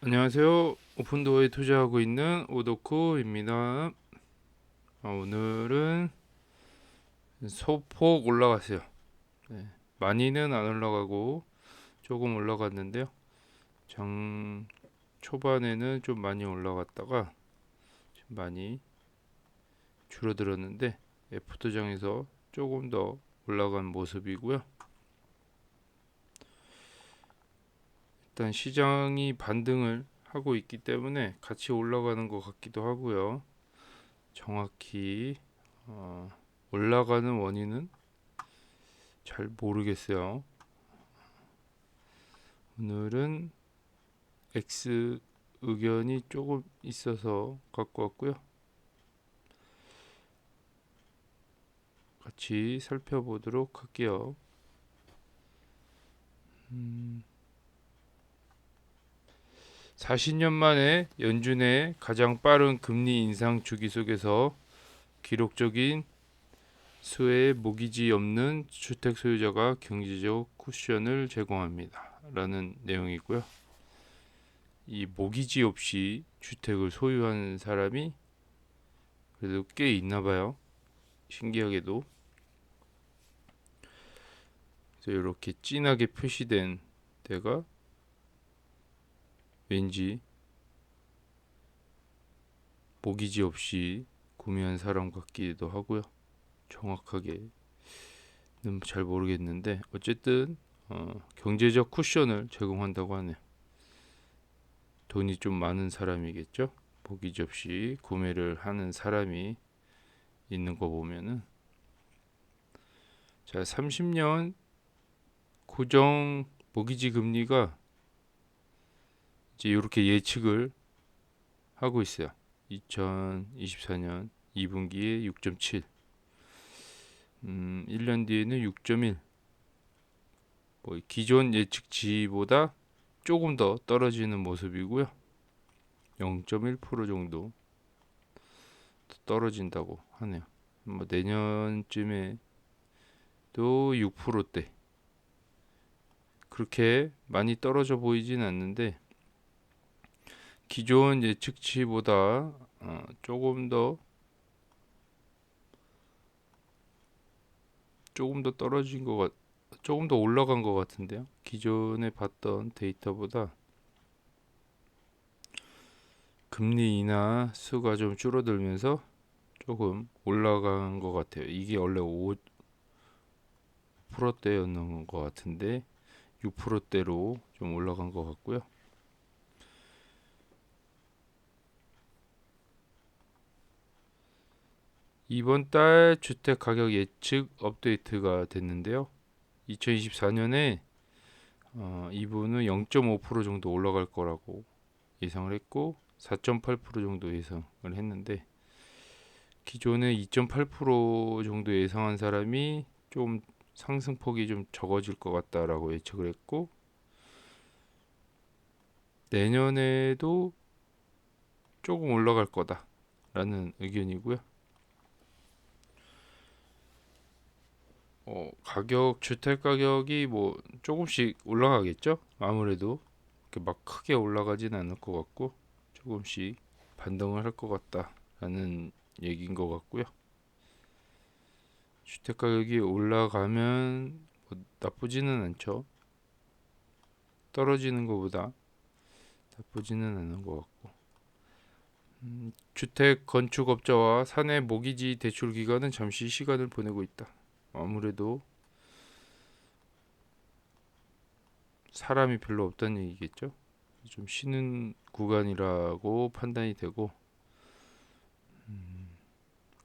안녕하세요. 오픈도어에 투자하고 있는 오덕후입니다. 오늘은 소폭 올라갔어요. 네, 많이는 안 올라가고 조금 올라갔는데요. 장 초반에는 좀 많이 올라갔다가 지금 많이 줄어들었는데 F도장에서 조금 더 올라간 모습이고요. 일단 시장이 반등을 하고 있기 때문에 같이 올라가는 것 같기도 하고요. 정확히 올라가는 원인은 잘 모르겠어요. 오늘은 X 의견이 조금 있어서 갖고 왔고요. 같이 살펴보도록 할게요. 40년 만에 연준의 가장 빠른 금리 인상 주기 속에서 기록적인 수의 모기지 없는 주택 소유자가 경제적 쿠션을 제공합니다. 라는 내용이고요. 이 모기지 없이 주택을 소유하는 사람이 그래도 꽤 있나 봐요. 신기하게도. 그래서 이렇게 진하게 표시된 데가 왠지 모기지 없이 구매한 사람 같기도 하고요. 정확하게는 잘 모르겠는데 어쨌든 경제적 쿠션을 제공한다고 하네요. 돈이 좀 많은 사람이겠죠. 모기지 없이 구매를 하는 사람이 있는 거 보면은 자 30년 고정 모기지 금리가 이제 이렇게 예측을 하고 있어요. 2024년 2분기에 6.7, 1년 뒤에는 6.1. 뭐 기존 예측치보다 조금 더 떨어지는 모습이고요. 0.1% 정도 떨어진다고 하네요. 뭐 내년쯤에도 6%대. 그렇게 많이 떨어져 보이진 않는데 기존 예측치보다 조금 더 떨어진 것 같, 조금 더 올라간 것 같은데요. 기존에 봤던 데이터보다 금리 인하 수가 좀 줄어들면서 조금 올라간 것 같아요. 이게 원래 5%대였는 것 같은데 6%대로 좀 올라간 것 같고요. 이번 달 주택 가격 예측 업데이트가 됐는데요. 2024년에 이분은 0.5% 정도 올라갈 거라고 예상을 했고 4.8% 정도 예상을 했는데 기존에 2.8% 정도 예상한 사람이 좀 상승폭이 좀 적어질 것 같다라고 예측을 했고 내년에도 조금 올라갈 거다라는 의견이고요. 가격 주택 가격이 뭐 조금씩 올라가겠죠? 아무래도 이렇게 막 크게 올라가진 않을 것 같고 조금씩 반등을 할 것 같다라는 얘기인 것 같고요. 주택 가격이 올라가면 뭐 나쁘지는 않죠. 떨어지는 것보다 나쁘지는 않은 것 같고 주택 건축업자와 사내 모기지 대출 기관은 잠시 시간을 보내고 있다. 아무래도 사람이 별로 없다는 얘기겠죠. 좀 쉬는 구간이라고 판단이 되고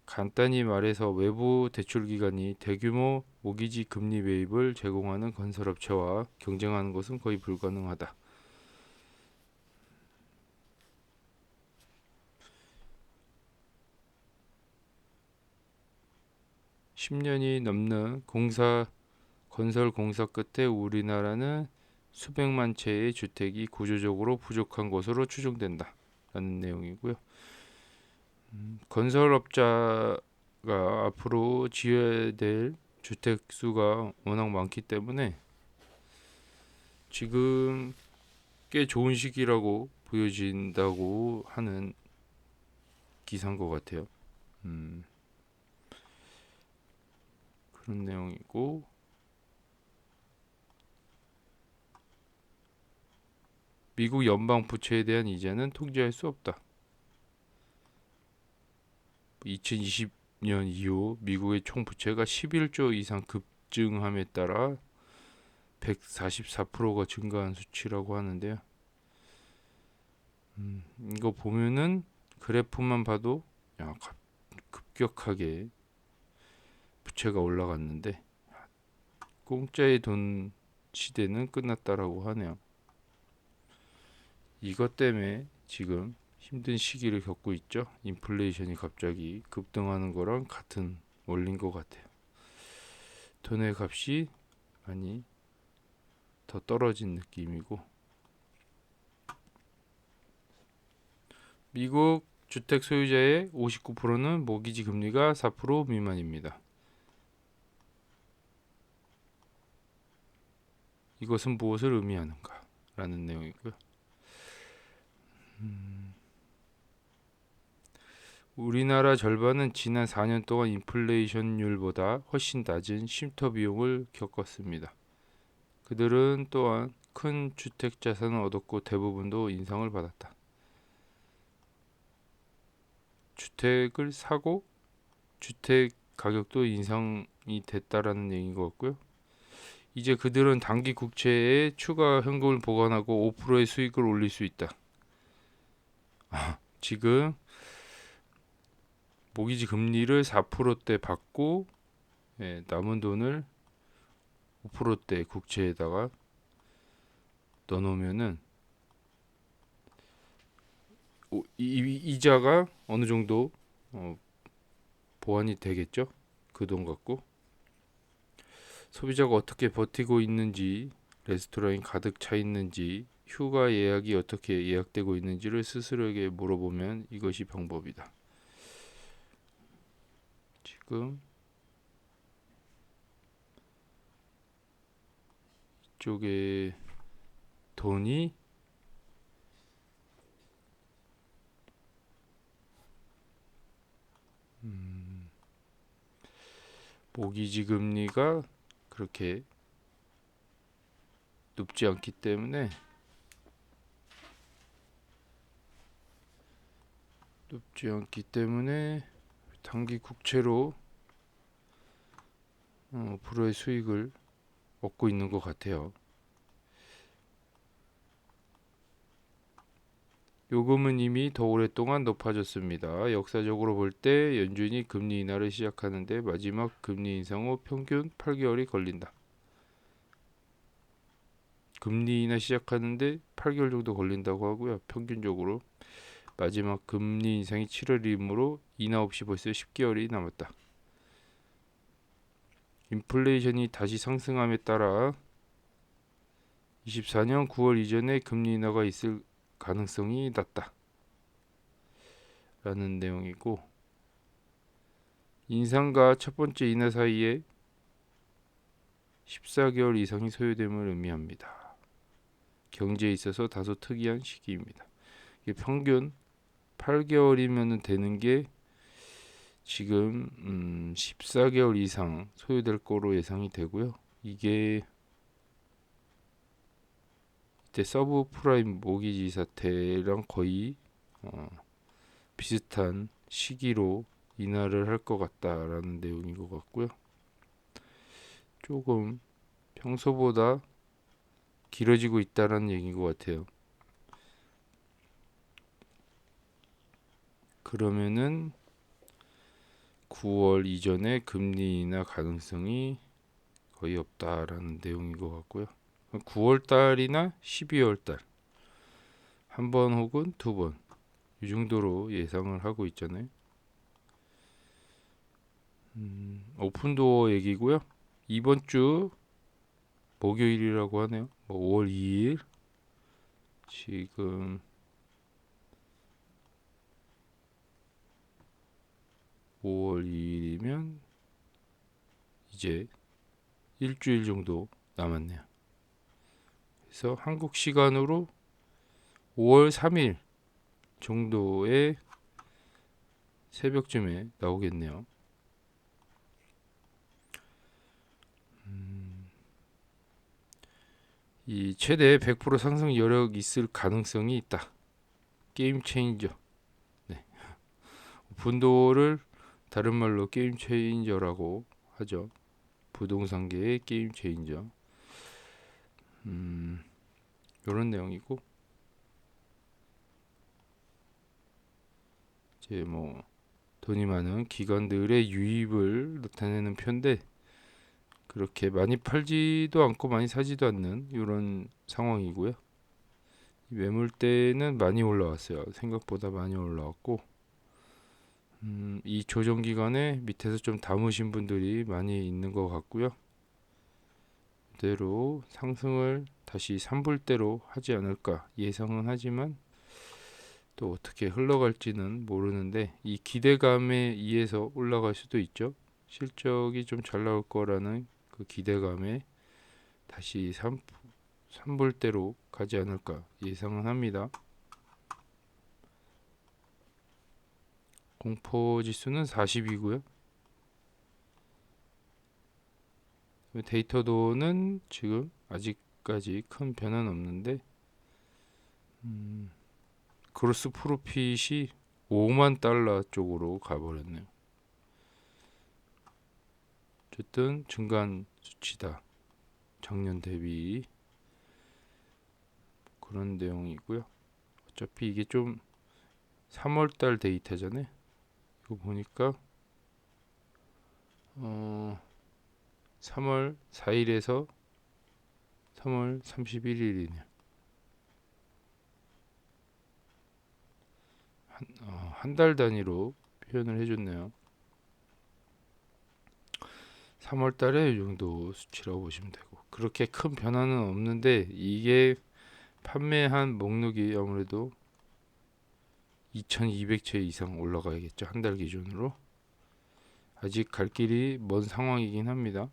간단히 말해서 외부 대출 기관이 대규모 모기지 금리 매입을 제공하는 건설업체와 경쟁하는 것은 거의 불가능하다. 10년이 넘는 건설 공사 끝에 우리나라는 수백만 채의 주택이 구조적으로 부족한 것으로 추정된다. 라는 내용이고요. 건설업자가 앞으로 지어야 될 주택 수가 워낙 많기 때문에 지금 꽤 좋은 시기라고 보여진다고 하는 기사인 것 같아요. 그런 내용이고, 미국 연방 부채에 대한 이자는 통제할 수 없다. 2020년 이후 미국의 총 부채가 11조 이상 급증함에 따라 144%가 증가한 수치라고 하는데요. 이거 보면은 그래프만 봐도 급격하게 부채가 올라갔는데 공짜의 돈 시대는 끝났다라고 하네요. 이것 때문에 지금 힘든 시기를 겪고 있죠. 인플레이션이 갑자기 급등하는 거랑 같은 원리인 것 같아요. 돈의 값이 많이 더 떨어진 느낌이고, 미국 주택 소유자의 59%는 모기지 금리가 4% 미만입니다. 이것은 무엇을 의미하는가? 라는 내용이고요. 우리나라 절반은 지난 4년 동안 인플레이션율보다 훨씬 낮은 쉼터 비용을 겪었습니다. 그들은 또한 큰 주택 자산을 얻었고 대부분도 인상을 받았다. 주택을 사고 주택 가격도 인상이 됐다라는 얘기인 것 같고요. 이제 그들은 단기 국채에 추가 현금을 보관하고 5%의 수익을 올릴 수 있다. 지금 모기지 금리를 4%대 받고 남은 돈을 5%대 국채에다가 넣어놓으면은 이자가 어느 정도 보완이 되겠죠. 그 돈 갖고 소비자가 어떻게 버티고 있는지, 레스토랑이 가득 차 있는지, 휴가 예약이 어떻게 예약되고 있는지를 스스로에게 물어보면 이것이 방법이다. 지금 이쪽에 돈이 모기지 금리가 그렇게 높지 않기 때문에 단기 국채로 불어의 수익을 얻고 있는 것 같아요. 요금은 이미 더 오랫동안 높아졌습니다. 역사적으로 볼 때 연준이 금리 인하를 시작하는데 마지막 금리 인상 후 평균 8개월이 걸린다. 금리 인하 시작하는데 8개월 정도 걸린다고 하고요. 평균적으로 마지막 금리 인상이 7월이므로 인하 없이 벌써 10개월이 남았다. 인플레이션이 다시 상승함에 따라 24년 9월 이전에 금리 인하가 있을 가능성이 낮다. 라는 내용이고, 인상과 첫 번째 인하 사이에 14개월 이상이 소요됨을 의미합니다. 경제에 있어서 다소 특이한 시기입니다. 이게 평균 8개월이면 되는 게 지금 14개월 이상 소요될 거로 예상이 되고요. 이게 이때 서브프라임 모기지 사태랑 거의 비슷한 시기로 인하를 할 것 같다라는 내용인 것 같고요. 조금 평소보다 길어지고 있다라는 얘기인 것 같아요. 그러면은 9월 이전에 금리 인하 가능성이 거의 없다라는 내용인 것 같고요. 9월 달이나 12월 달 한 번 혹은 두 번 이 정도로 예상을 하고 있잖아요. 오픈도어 얘기고요. 이번 주 목요일이라고 하네요. 5월 2일 지금 5월 2일이면 이제 일주일 정도 남았네요. 그래서 한국 시간으로 5월 3일 정도의 새벽쯤에 나오겠네요. 이 최대 100% 상승 여력 있을 가능성이 있다. 게임 체인저. 네. 오픈도어를 다른 말로 게임 체인저라고 하죠. 부동산계의 게임 체인저. 이런 내용이고, 이제 뭐 돈이 많은 기관들의 유입을 나타내는 편인데, 그렇게 많이 팔지도 않고 많이 사지도 않는 이런 상황이고요. 매물대는 많이 올라왔어요. 생각보다 많이 올라왔고, 이 조정 기간에 밑에서 좀 담으신 분들이 많이 있는 것 같고요. 그대로 상승을 다시 산불대로 하지 않을까 예상은 하지만 또 어떻게 흘러갈지는 모르는데, 이 기대감에 의해서 올라갈 수도 있죠. 실적이 좀 잘 나올 거라는 그 기대감에 다시 산불대로 가지 않을까 예상은 합니다. 공포지수는 40이고요. 데이터도는 지금 아직까지 큰 변화는 없는데, 그로스 프로핏이 5만 달러 쪽으로 가버렸네요. 어쨌든 증가한 수치다. 작년 대비 그런 내용이고요. 어차피 이게 좀 3월달 데이터잖아요. 이거 보니까 3월 4일에서 3월 31일이네요. 한 달 단위로 표현을 해줬네요. 3월 달에 이 정도 수치라고 보시면 되고, 그렇게 큰 변화는 없는데, 이게 판매한 목록이 아무래도 2200채 이상 올라가야겠죠. 한 달 기준으로. 아직 갈 길이 먼 상황이긴 합니다.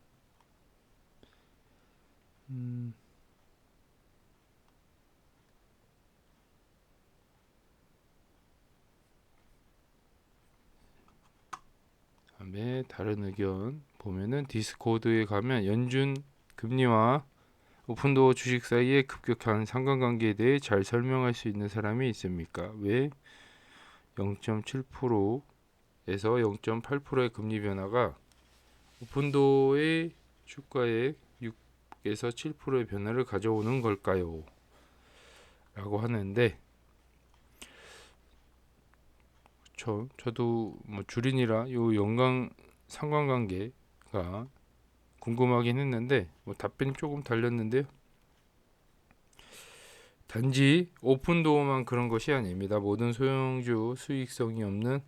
다음에 다른 의견 보면은, 디스코드에 가면 연준 금리와 오픈도어 주식 사이의 급격한 상관관계에 대해 잘 설명할 수 있는 사람이 있습니까? 왜 0.7%에서 0.8%의 금리 변화가 오픈도어의 주가의 6에서 7%의 변화를 가져오는 걸까요? 라고 하는데, 저도 뭐 주린이라 요 연관 상관관계가 궁금하긴 했는데, 뭐 답변이 조금 달렸는데요. 단지 오픈도어만 그런 것이 아닙니다. 모든 소형주 수익성이 없는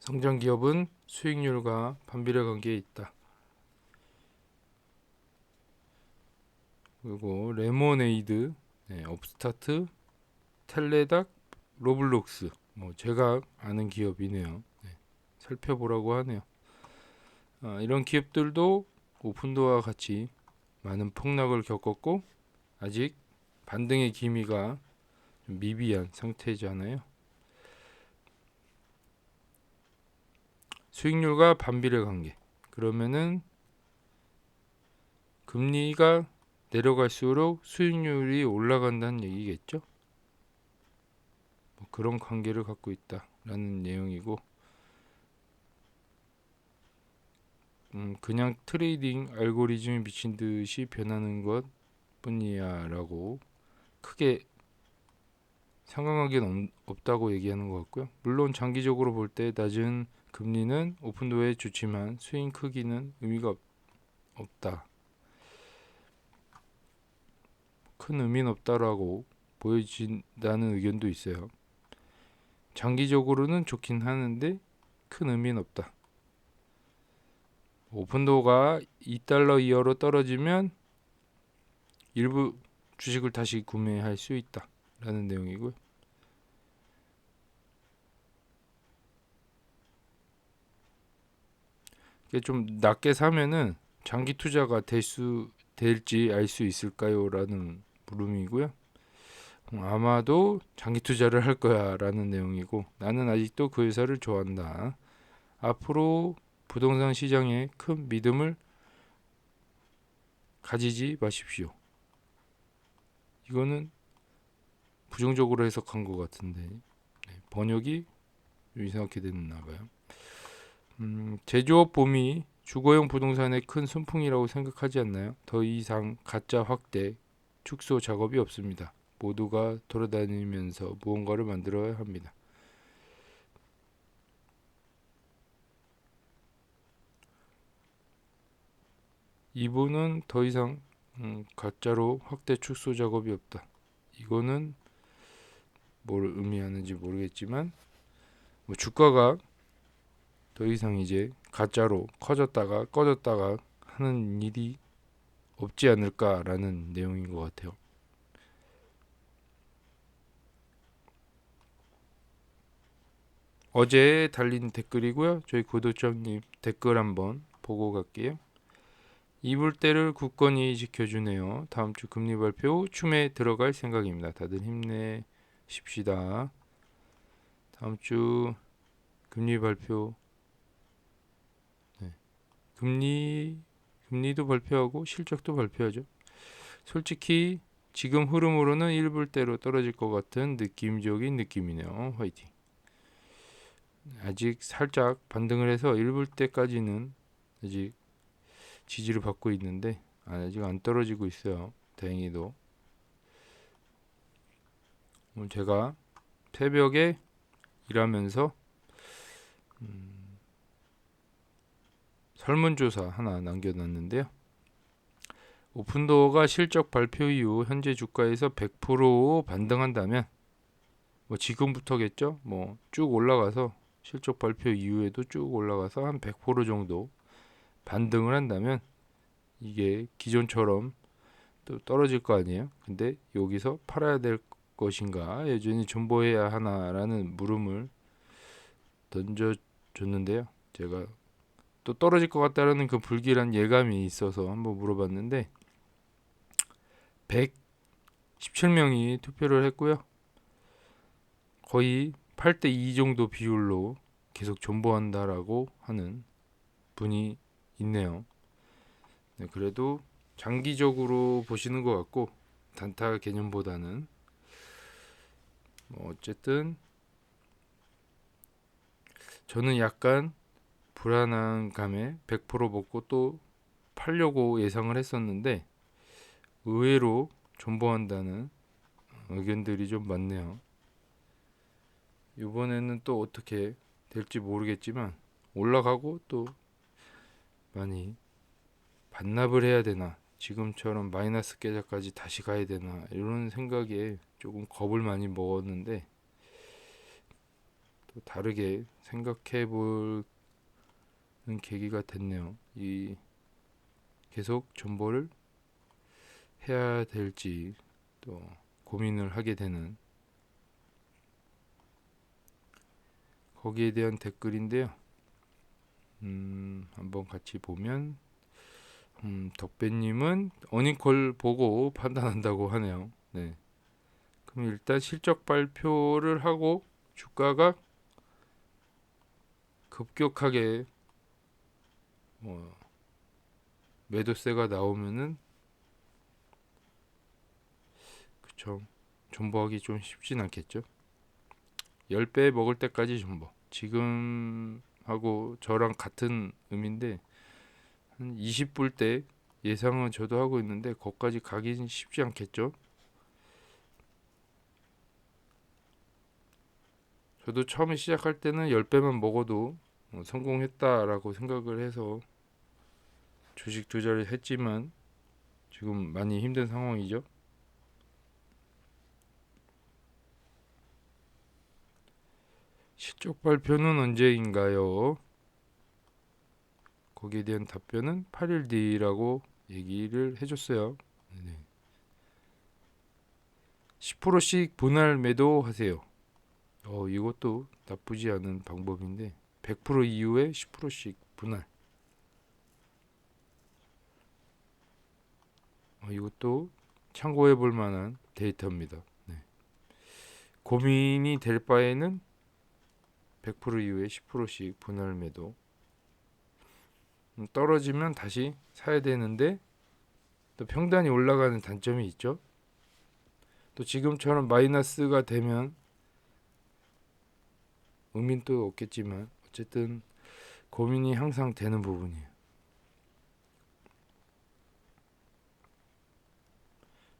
성장 기업은 수익률과 반비례 관계에 있다. 그리고 레모네이드, 업스타트, 텔레닥, 로블록스, 뭐 제가 아는 기업이네요. 살펴보라고 하네요. 이런 기업들도 오픈도어와 같이 많은 폭락을 겪었고 아직 반등의 기미가 좀 미비한 상태잖아요. 수익률과 반비례 관계. 그러면은 금리가 내려갈수록 수익률이 올라간다는 얘기겠죠. 뭐 그런 관계를 갖고 있다라는 내용이고, 그냥 트레이딩 알고리즘이 미친 듯이 변하는 것 뿐이야라고 크게 상관관계는 없다고 얘기하는 것 같고요. 물론 장기적으로 볼 때 낮은 금리는 오픈도어에 좋지만 스윙 크기는 의미가 없다. 큰 의미는 없다라고 보여진다는 의견도 있어요. 장기적으로는 좋긴 하는데 큰 의미는 없다. 오픈도어가 2달러 이하로 떨어지면 일부 주식을 다시 구매할 수 있다라는 내용이고요. 이게 좀 낮게 사면은 장기 투자가 될지 알 수 있을까요? 라는 물음이고요. 아마도 장기 투자를 할 거야 라는 내용이고, 나는 아직도 그 회사를 좋아한다. 앞으로 부동산 시장에 큰 믿음을 가지지 마십시오. 이거는 부정적으로 해석한 것 같은데, 번역이 이상하게 됐나 봐요. 제조업 붐이 주거용 부동산의 큰 순풍이라고 생각하지 않나요? 더 이상 가짜 확대, 축소 작업이 없습니다. 모두가 돌아다니면서 무언가를 만들어야 합니다. 이분은 더 이상 가짜로 확대 축소 작업이 없다. 이거는 뭘 의미하는지 모르겠지만, 뭐 주가가 더 이상 이제 가짜로 커졌다가 꺼졌다가 하는 일이 없지 않을까라는 내용인 것 같아요. 어제 달린 댓글이고요. 저희 구독자님 댓글 한번 보고 갈게요. 이불 때를 굳건히 지켜주네요. 다음 주 금리 발표 춤에 들어갈 생각입니다. 다들 힘내십시다. 다음 주 금리 발표, 네. 금리도 발표하고 실적도 발표하죠. 솔직히 지금 흐름으로는 일불대로 떨어질 것 같은 느낌적인 느낌이네요. 화이팅. 아직 살짝 반등을 해서 일불대까지는 아직 지지를 받고 있는데 아직 안 떨어지고 있어요. 다행히도. 오늘 제가 새벽에 일하면서 설문조사 하나 남겨놨는데요. 오픈도어가 실적 발표 이후 현재 주가에서 100% 반등한다면, 뭐 지금부터겠죠? 뭐 쭉 올라가서 실적 발표 이후에도 쭉 올라가서 한 100% 정도 반등을 한다면 이게 기존처럼 또 떨어질 거 아니에요? 근데 여기서 팔아야 될 것인가, 여전히 존버해야 하나라는 물음을 던져줬는데요. 제가 또 떨어질 것 같다라는 그 불길한 예감이 있어서 한번 물어봤는데 117명이 투표를 했고요. 거의 8대 2 정도 비율로 계속 존버한다라고 하는 분이 있네요. 네, 그래도 장기적으로 보시는 것 같고 단타 개념보다는 뭐 어쨌든 저는 약간 불안한 감에 100% 먹고 또 팔려고 예상을 했었는데 의외로 존버한다는 의견들이 좀 많네요. 이번에는 또 어떻게 될지 모르겠지만 올라가고 또 많이 반납을 해야 되나, 지금처럼 마이너스 계좌까지 다시 가야 되나, 이런 생각에 조금 겁을 많이 먹었는데 또 다르게 생각해 보는 계기가 됐네요. 이 계속 존버를 해야 될지 또 고민을 하게 되는, 거기에 대한 댓글인데요. 한번 같이 보면 덕배님은 어닝콜 보고 판단한다고 하네요. 네. 그럼 일단 실적 발표를 하고 주가가 급격하게 매도세가 나오면은 그쵸, 존버하기 좀 쉽진 않겠죠. 10배 먹을 때까지 존버. 지금 하고 저랑 같은 의미인데 한 20불 때 예상은 저도 하고 있는데 거기까지 가긴 쉽지 않겠죠. 저도 처음에 시작할 때는 10배만 먹어도 성공했다라고 생각을 해서 주식 투자를 했지만 지금 많이 힘든 상황이죠. 실적 발표는 언제인가요? 거기에 대한 답변은 8일 뒤라고 얘기를 해줬어요. 네. 10%씩 분할 매도하세요. 이것도 나쁘지 않은 방법인데 100% 이후에 10%씩 분할. 이것도 참고해 볼 만한 데이터입니다. 네. 고민이 될 바에는 100% 이후에 10%씩 분할 매도. 떨어지면 다시 사야 되는데 또 평단이 올라가는 단점이 있죠. 또 지금처럼 마이너스가 되면 의미는 또 없겠지만 어쨌든 고민이 항상 되는 부분이에요.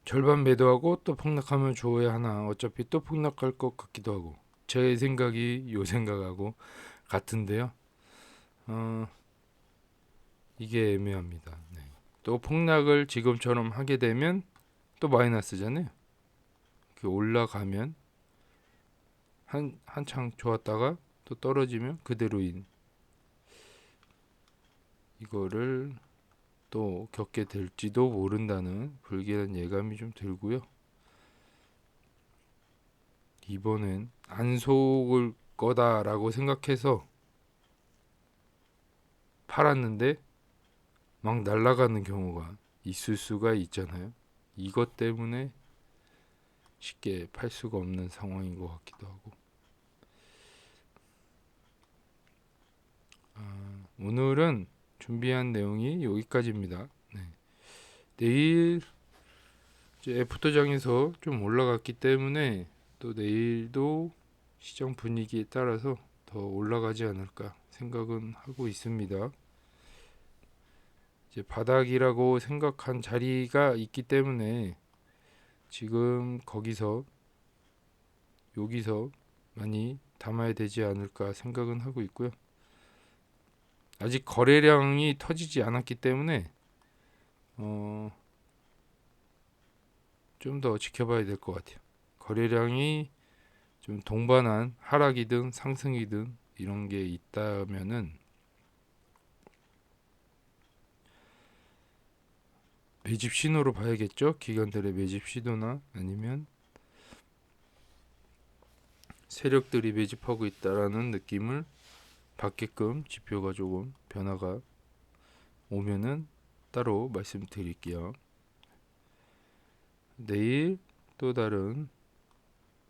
절반 매도하고 또 폭락하면 좋아야 하나, 어차피 또 폭락할 것 같기도 하고, 제 생각이 요 생각하고 같은데요. 이게 애매합니다. 네. 또 폭락을 지금처럼 하게 되면 또 마이너스잖아요. 올라가면 한창 좋았다가 또 떨어지면 그대로인 이거를 또 겪게 될지도 모른다는 불길한 예감이 좀 들고요. 이번엔 안 속을 거다라고 생각해서 팔았는데 막 날아가는 경우가 있을 수가 있잖아요. 이것 때문에 쉽게 팔 수가 없는 상황인 것 같기도 하고. 오늘은 준비한 내용이 여기까지입니다. 네. 내일 이제 애프터장에서 좀 올라갔기 때문에 또 내일도 시장 분위기에 따라서 더 올라가지 않을까 생각은 하고 있습니다. 이제 바닥이라고 생각한 자리가 있기 때문에 지금 거기서 여기서 많이 담아야 되지 않을까 생각은 하고 있고요. 아직 거래량이 터지지 않았기 때문에 좀 더 지켜봐야 될 것 같아요. 거래량이 좀 동반한 하락이든 상승이든 이런 게 있다면은 매집 신호로 봐야겠죠. 기관들의 매집 신호나 아니면 세력들이 매집하고 있다라는 느낌을 받게끔 지표가 조금 변화가 오면은 따로 말씀드릴게요. 내일 또 다른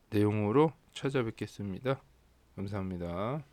내용으로 찾아뵙겠습니다. 감사합니다.